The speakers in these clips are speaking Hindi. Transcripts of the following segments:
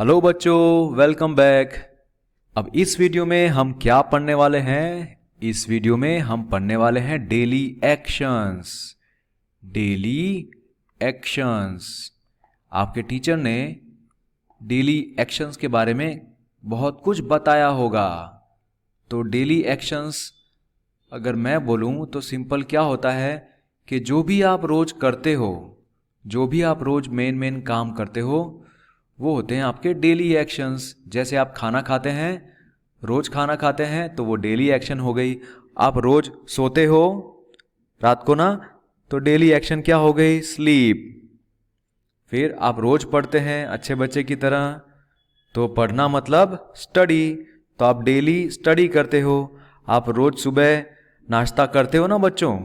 हेलो बच्चों, वेलकम बैक। अब इस वीडियो में हम क्या पढ़ने वाले हैं? इस वीडियो में हम पढ़ने वाले हैं डेली एक्शंस। Daily actions. आपके टीचर ने डेली एक्शंस के बारे में बहुत कुछ बताया होगा। तो डेली एक्शंस अगर मैं बोलूं तो सिंपल क्या होता है कि जो भी आप रोज करते हो, जो भी आप रोज मेन काम करते हो, वो होते हैं आपके डेली एक्शंस। जैसे आप खाना खाते हैं, रोज खाना खाते हैं तो वो डेली एक्शन हो गई। आप रोज सोते हो रात को ना, तो डेली एक्शन क्या हो गई? स्लीप। फिर आप रोज पढ़ते हैं अच्छे बच्चे की तरह, तो पढ़ना मतलब स्टडी, तो आप डेली स्टडी करते हो। आप रोज सुबह नाश्ता करते हो ना बच्चों,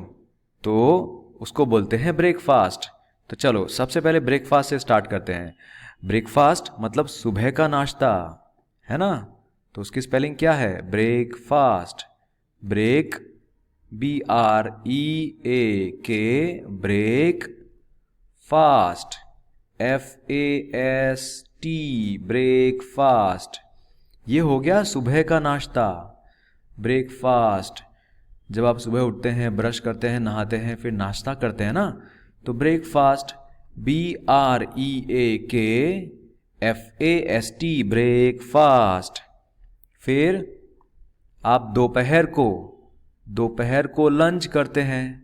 तो उसको बोलते हैं ब्रेकफास्ट। तो चलो सबसे पहले ब्रेकफास्ट से स्टार्ट करते हैं। ब्रेकफास्ट मतलब सुबह का नाश्ता, है ना? तो उसकी स्पेलिंग क्या है? Breakfast. Break, BREAK, break. Fast, FAST, breakfast. ये हो गया सुबह का नाश्ता, ब्रेकफास्ट। जब आप सुबह उठते हैं, ब्रश करते हैं, नहाते हैं, फिर नाश्ता करते हैं ना, तो ब्रेकफास्ट, BREAKFAST, ब्रेकफास्ट। फिर आप दोपहर को लंच करते हैं,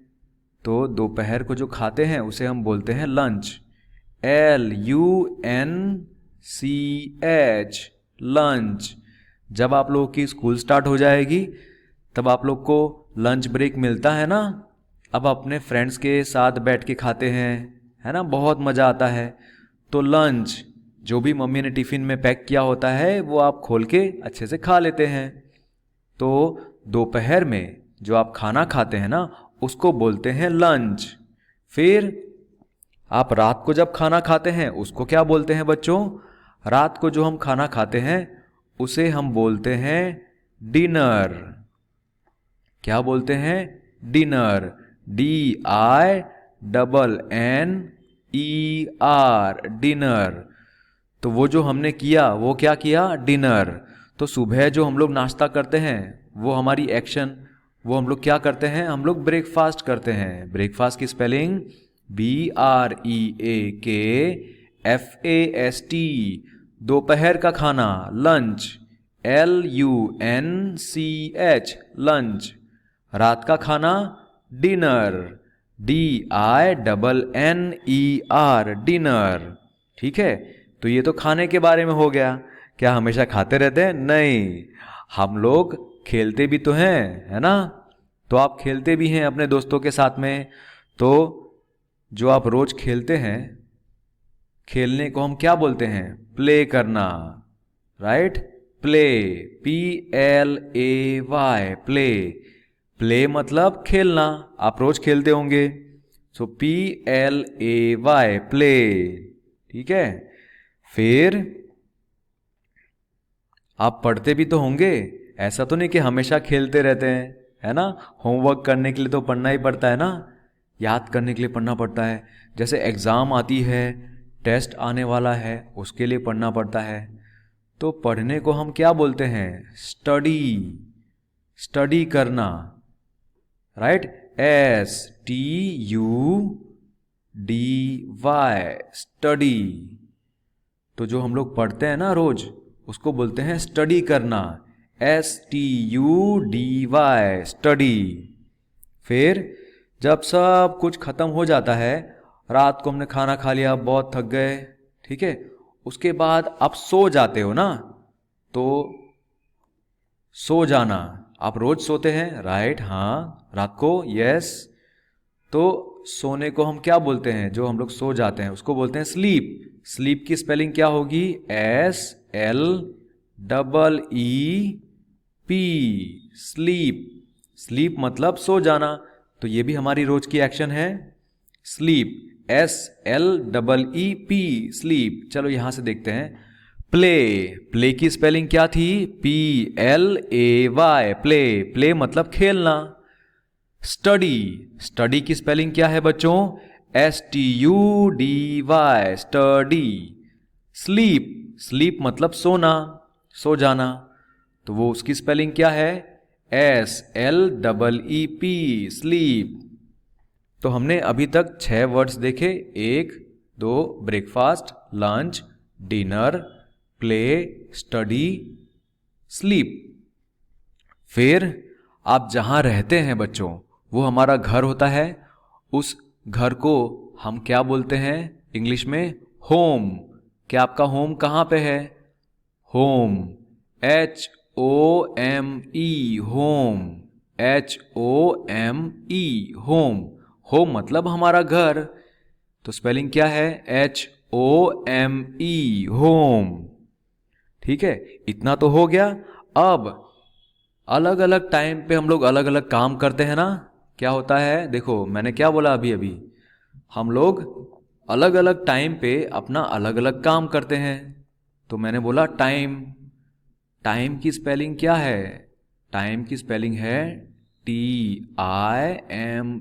तो दोपहर को जो खाते हैं उसे हम बोलते हैं लंच, LUNCH, लंच। जब आप लोगों की स्कूल स्टार्ट हो जाएगी तब आप लोग को लंच ब्रेक मिलता है ना। अब अपने फ्रेंड्स के साथ बैठ के खाते हैं, है ना, बहुत मज़ा आता है। तो लंच, जो भी मम्मी ने टिफ़िन में पैक किया होता है वो आप खोल के अच्छे से खा लेते हैं। तो दोपहर में जो आप खाना खाते हैं ना, उसको बोलते हैं लंच। फिर आप रात को जब खाना खाते हैं उसको क्या बोलते हैं बच्चों? रात को जो हम खाना खाते हैं उसे हम बोलते हैं डिनर। क्या बोलते हैं? Dinner, DINNER, dinner. तो वो जो हमने किया वो क्या किया? डिनर। तो सुबह जो हम लोग नाश्ता करते हैं वो हमारी एक्शन, वो हम लोग क्या करते हैं? हम लोग ब्रेकफास्ट करते हैं। ब्रेकफास्ट की स्पेलिंग BREAKFAST। दोपहर का खाना लंच, LUNCH, लंच। रात का खाना डिनर, DINNER, डिनर। ठीक है, तो ये तो खाने के बारे में हो गया। क्या हमेशा खाते रहते हैं? नहीं, हम लोग खेलते भी तो हैं, है ना? तो आप खेलते भी हैं अपने दोस्तों के साथ में। तो जो आप रोज खेलते हैं, खेलने को हम क्या बोलते हैं? प्ले करना, right? Play, PLAY, play. Play मतलब खेलना। आप रोज खेलते होंगे, सो PLAY, प्ले। ठीक है। फिर आप पढ़ते भी तो होंगे, ऐसा तो नहीं कि हमेशा खेलते रहते हैं, है ना? होमवर्क करने के लिए तो पढ़ना ही पड़ता है ना, याद करने के लिए पढ़ना पड़ता है। जैसे एग्ज़ाम आती है, टेस्ट आने वाला है, उसके लिए पढ़ना पड़ता है। तो पढ़ने को हम क्या बोलते हैं? स्टडी, स्टडी करना, राइट? STUDY, study. तो जो हम लोग पढ़ते हैं ना रोज, उसको बोलते हैं स्टडी करना, STUDY, स्टडी। फिर जब सब कुछ खत्म हो जाता है, रात को हमने खाना खा लिया, बहुत थक गए, ठीक है, उसके बाद आप सो जाते हो ना, तो सो जाना, आप रोज सोते हैं, राइट? हाँ, रात को, यस। तो सोने को हम क्या बोलते हैं? जो हम लोग सो जाते हैं उसको बोलते हैं स्लीप। स्लीप की स्पेलिंग क्या होगी? SLEEP, sleep. स्लीप मतलब सो जाना। तो ये भी हमारी रोज की एक्शन है, स्लीप, SLEEP, स्लीप। चलो यहां से देखते हैं प्ले। प्ले की स्पेलिंग क्या थी? PLAY, play. प्ले मतलब खेलना। स्टडी, स्टडी की स्पेलिंग क्या है बच्चों? STUDY, study. स्लीप, स्लीप मतलब सोना, सो जाना, तो वो उसकी स्पेलिंग क्या है? SLEEP, sleep. तो हमने अभी तक 6 वर्ड्स देखे, 1, 2, breakfast, lunch, dinner, play, study, sleep. फिर आप जहां रहते हैं बच्चों, वो हमारा घर होता है। उस घर को हम क्या बोलते हैं इंग्लिश में? होम। क्या आपका होम कहाँ पे है? Home, HOME, home, HOME, home. Home मतलब हमारा घर, तो स्पेलिंग क्या है? HOME, home. ठीक है, इतना तो हो गया। अब अलग अलग टाइम पे हम लोग अलग अलग काम करते हैं ना। क्या होता है? देखो मैंने क्या बोला अभी अभी, हम लोग अलग अलग टाइम पे अपना अलग अलग काम करते हैं। तो मैंने बोला टाइम। टाइम की स्पेलिंग क्या है? टाइम की स्पेलिंग है TIME,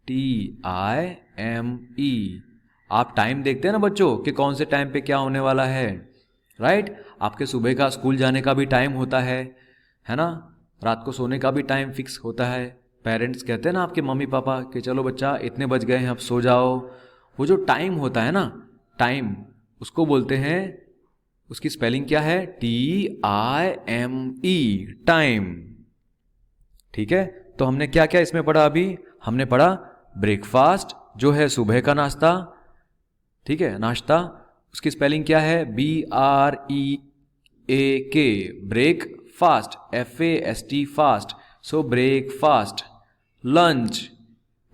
TIME। आप टाइम देखते हैं ना बच्चों कि कौन से टाइम पे क्या होने वाला है, राइट? आपके सुबह का स्कूल जाने का भी टाइम होता है ना? रात को सोने का भी टाइम फिक्स होता है। पेरेंट्स कहते हैं ना आपके मम्मी पापा कि चलो बच्चा इतने बज गए हैं अब सो जाओ। वो जो टाइम होता है ना, टाइम, उसको बोलते हैं, उसकी स्पेलिंग क्या है? TIME, time. ठीक है, तो हमने क्या क्या इसमें पढ़ा? अभी हमने पढ़ा ब्रेकफास्ट जो है सुबह का नाश्ता, ठीक है, नाश्ता, उसकी स्पेलिंग क्या है? BREAK, break fast, FAST, fast, so breakfast. Lunch,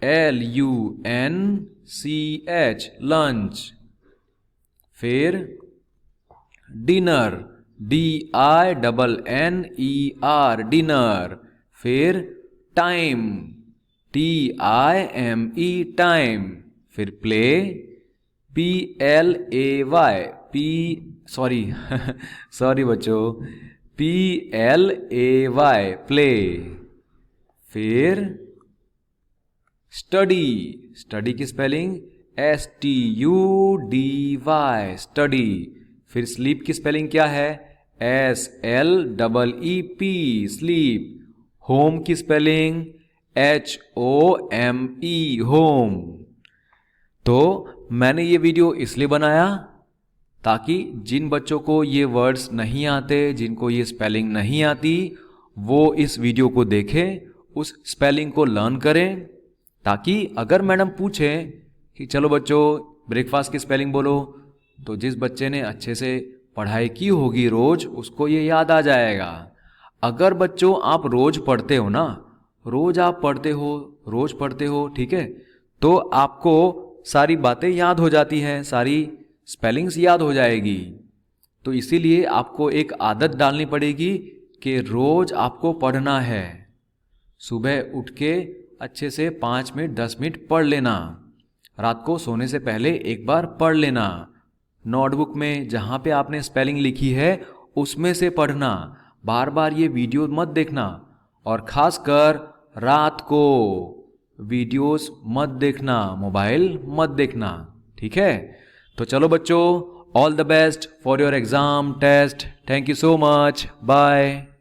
LUNCH, lunch. फिर डिनर, DINNER, डिनर। फिर टाइम, TIME, टाइम। फिर प्ले, PLAY, सॉरी बच्चों, PLAY, प्ले। फिर स्टडी, स्टडी की स्पेलिंग STUDY, स्टडी। फिर स्लीप की स्पेलिंग क्या है? SLEEP, sleep. होम की स्पेलिंग HOME, होम। तो मैंने ये वीडियो इसलिए बनाया ताकि जिन बच्चों को ये वर्ड्स नहीं आते, जिनको ये स्पेलिंग नहीं आती, वो इस वीडियो को देखें, उस स्पेलिंग को लर्न करें, ताकि अगर मैडम पूछें कि चलो बच्चों ब्रेकफास्ट की स्पेलिंग बोलो, तो जिस बच्चे ने अच्छे से पढ़ाई की होगी रोज, उसको ये याद आ जाएगा। अगर बच्चों आप रोज पढ़ते हो ना, रोज आप पढ़ते हो, ठीक है, तो आपको सारी बातें याद हो जाती हैं, सारी स्पेलिंग्स याद हो जाएगी। तो इसीलिए आपको एक आदत डालनी पड़ेगी कि रोज आपको पढ़ना है। सुबह उठ के अच्छे से 5 मिनट 10 मिनट पढ़ लेना, रात को सोने से पहले एक बार पढ़ लेना, नोटबुक में जहाँ पे आपने स्पेलिंग लिखी है उसमें से पढ़ना, बार बार ये वीडियो मत देखना, और खासकर रात को वीडियोस मत देखना, मोबाइल मत देखना, ठीक है? तो चलो बच्चों, all the best for your exam test. Thank you so much, bye.